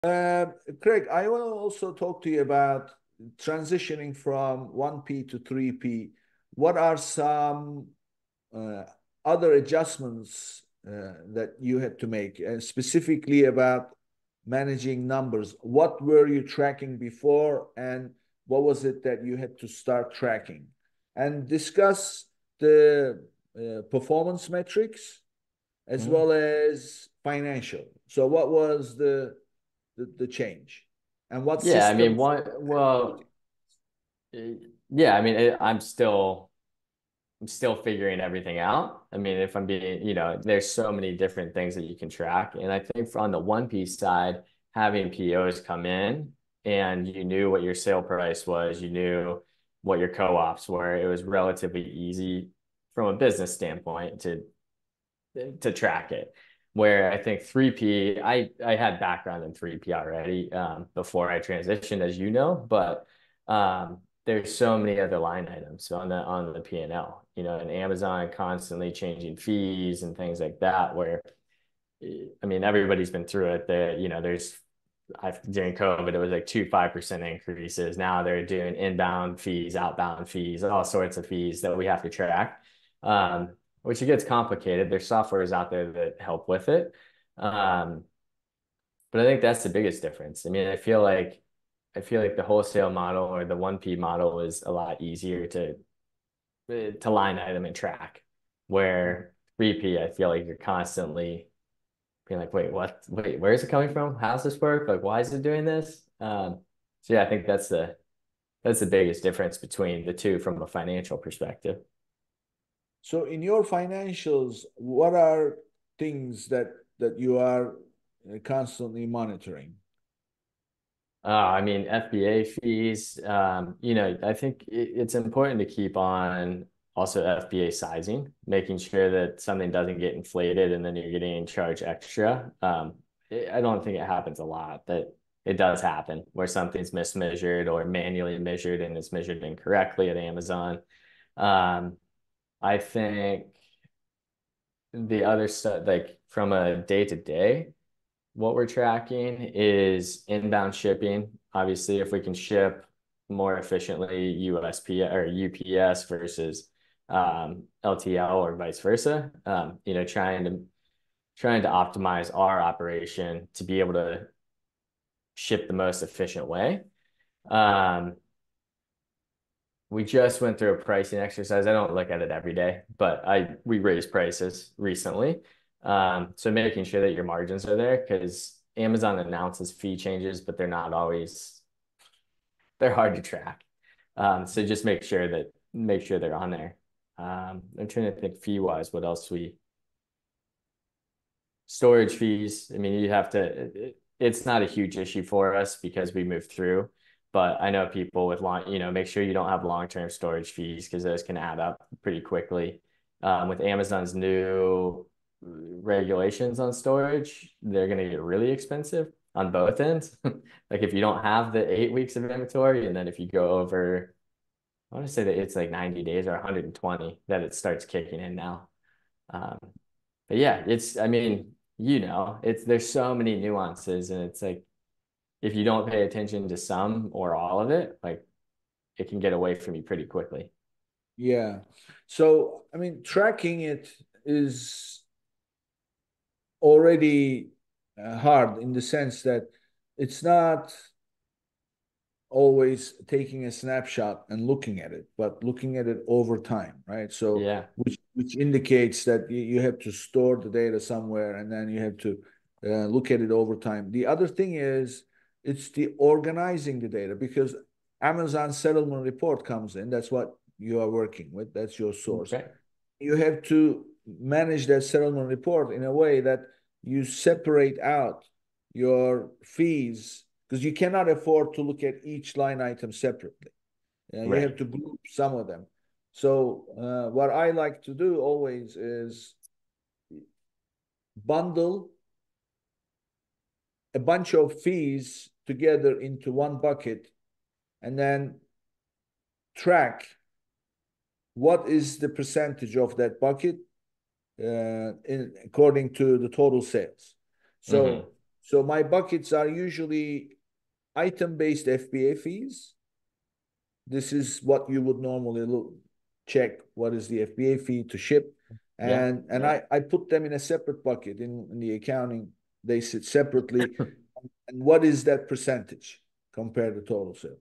Uh, Craig, I want to also talk to you about transitioning from 1P to 3P. What are some uh, other adjustments that you had to make, specifically about managing numbers? What were you tracking before, and what was it that you had to start tracking? And discuss the performance metrics as Mhm. well as financial. So, what was the change, and what Yeah, I mean, systems one, have you put well, eh, yeah, I mean, I'm still figuring everything out. I mean, if I'm being, there's so many different things that you can track. And I think on the one piece side, having POs come in and you knew what your sale price was, you knew what your co-ops were, it was relatively easy from a business standpoint to track it. Where I think 3P, I had background in 3P already before I transitioned, as you know, but there's so many other line items on the P&L, and Amazon constantly changing fees and things like that, where I mean everybody's been through it. There's during COVID, it was like 5% increases. Now they're doing inbound fees, outbound fees, all sorts of fees that we have to track, which it gets complicated. There's softwares out there that help with it. Um, but I think that's the biggest difference. I mean, I feel like the wholesale model or the 1P model is a lot easier to line item and track, where 3P, I feel like you're constantly being like, wait, what? Wait, where is it coming from? How's this work? Like, why is it doing this? So yeah, I think that's the biggest difference between the two from a financial perspective. So in your financials, what are things that you are constantly monitoring? I mean, FBA fees, I think it's important to keep on also FBA sizing, making sure that something doesn't get inflated and then you're getting charged extra. I don't think it happens a lot, but it does happen where something's mismeasured or manually measured and it's measured incorrectly at Amazon. Um, I think the other stuff, like from a day to day, what we're tracking is inbound shipping. Obviously, if we can ship more efficiently USP or UPS versus LTL or vice versa, trying to optimize our operation to be able to ship the most efficient way. Um, we just went through a pricing exercise. I don't look at it every day, but we raised prices recently. So making sure that your margins are there because Amazon announces fee changes, but they're hard to track. So just make sure they're on there. I'm trying to think fee wise, what else storage fees. I mean, it's not a huge issue for us because we moved through, but I know people with make sure you don't have long-term storage fees because those can add up pretty quickly. With Amazon's new regulations on storage, they're going to get really expensive on both ends. Like if you don't have the 8 weeks of inventory, and then if you go over, I want to say that it's like 90 days or 120 that it starts kicking in now. Um, but yeah, I mean, there's so many nuances, and it's like if you don't pay attention to some or all of it, like it can get away from you pretty quickly. Yeah. So, I mean, tracking it is already hard in the sense that it's not always taking a snapshot and looking at it, but looking at it over time, right? So, Yeah. which indicates that you have to store the data somewhere, and then you have to look at it over time. The other thing is it's the organizing the data, because Amazon settlement report comes in. That's what you are working with. That's your source. Okay. You have to manage that settlement report in a way that you separate out your fees, because you cannot afford to look at each line item separately. You have Right. to group some of them. So what I like to do always is bundle a bunch of fees together into one bucket, and then track what is the percentage of that bucket according to the total sales. Hmm. So So my buckets are usually item-based FBA fees. This is what you would normally check. What is the FBA fee to ship? Yeah. I put them in a separate bucket in the accounting. They sit separately. And what is that percentage compared to total sale?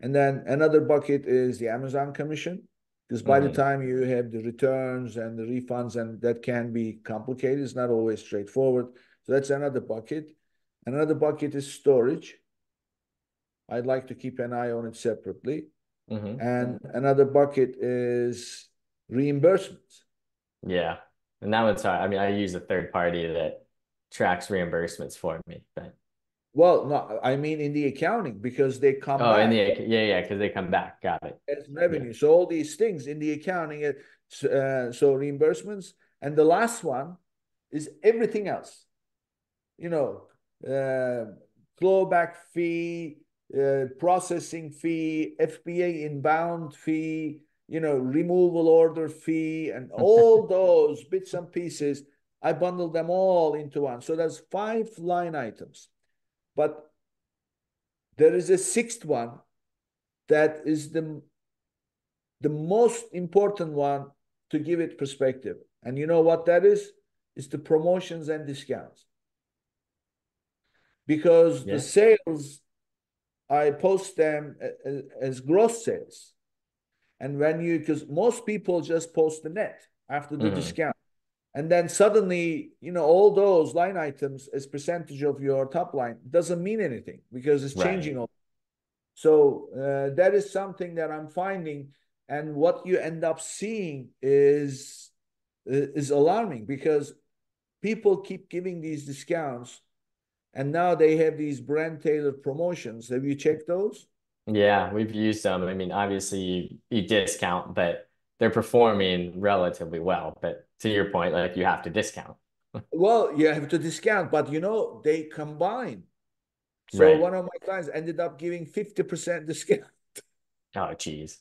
And then another bucket is the Amazon commission, because by the Hmm. time you have the returns and the refunds, and that can be complicated, it's not always straightforward. So that's another bucket. Another bucket is storage. I'd like to keep an eye on it separately. Hmm. And another bucket is reimbursements. Yeah. And that one's hard. I mean, I use a third party that tracks reimbursements for me, but Well, no, I mean in the accounting, because they come oh, in the back yeah, because they come back. Got it. as Yeah. revenue. So all these things in the accounting, so reimbursements. And the last one is everything else. You know, uh, clawback fee, processing fee, FBA inbound fee, removal order fee, and all those bits and pieces. I bundle them all into one. So there's 5 line items. But there is a sixth one that is the most important one to give it perspective. And you know what that is? It's the promotions and discounts. Because the Yeah. sales, I post them as gross sales. And because most people just post the net after the Hmm. discount. And then suddenly, all those line items as percentage of your top line doesn't mean anything because it's Right. changing all. So that is something that I'm finding, and what you end up seeing is alarming because people keep giving these discounts, and now they have these brand tailored promotions. Have you checked those? Yeah, we've used them. I mean, obviously you discount, but they're performing relatively well. But to your point, like you have to discount. Well, you have to discount, but they combine. So Right. one of my clients ended up giving 50% discount. Oh, geez.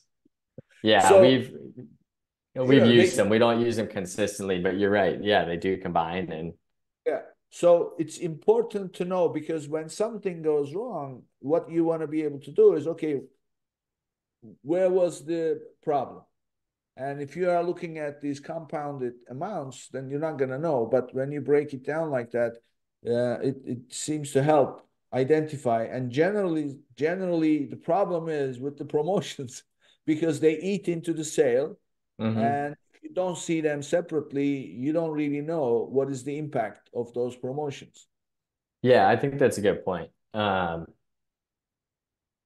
Yeah, So, we've used they them. We don't use them consistently, but you're right. Yeah, they do combine and yeah. So it's important to know, because when something goes wrong, what you want to be able to do is, okay, where was the problem? And if you are looking at these compounded amounts, then you're not going to know. But when you break it down like that, it seems to help identify. And generally, the problem is with the promotions because they eat into the sale. hmm. And if you don't see them separately, you don't really know what is the impact of those promotions. Yeah, I think that's a good point.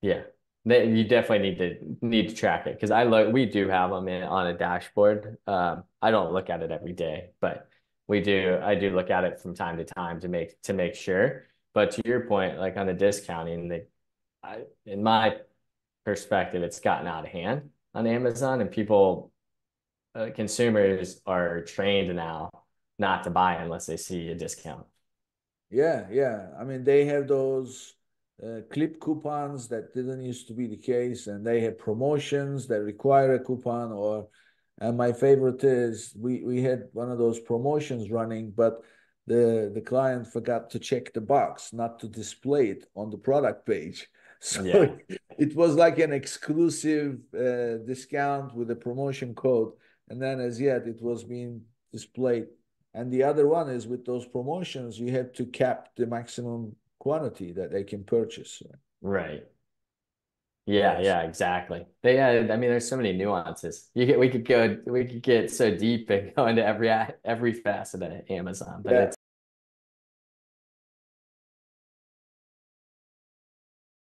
Yeah, you definitely need to track it because we do have them on a dashboard. I don't look at it every day, but I do look at it from time to time to make sure. But to your point, like on the discounting, in my perspective, it's gotten out of hand on Amazon, and consumers are trained now not to buy unless they see a discount. Yeah, yeah. I mean, they have those clip coupons that didn't used to be the case, and they have promotions that require a coupon. And my favorite is we had one of those promotions running, but the client forgot to check the box, not to display it on the product page. So Yeah, it was like an exclusive discount with a promotion code, and then as yet it was being displayed. And the other one is with those promotions, you have to cap the maximum quantity that they can purchase. right. Yeah, Yes. yeah, exactly. I mean, there's so many nuances. We could get so deep and go into every facet of Amazon, but Yeah.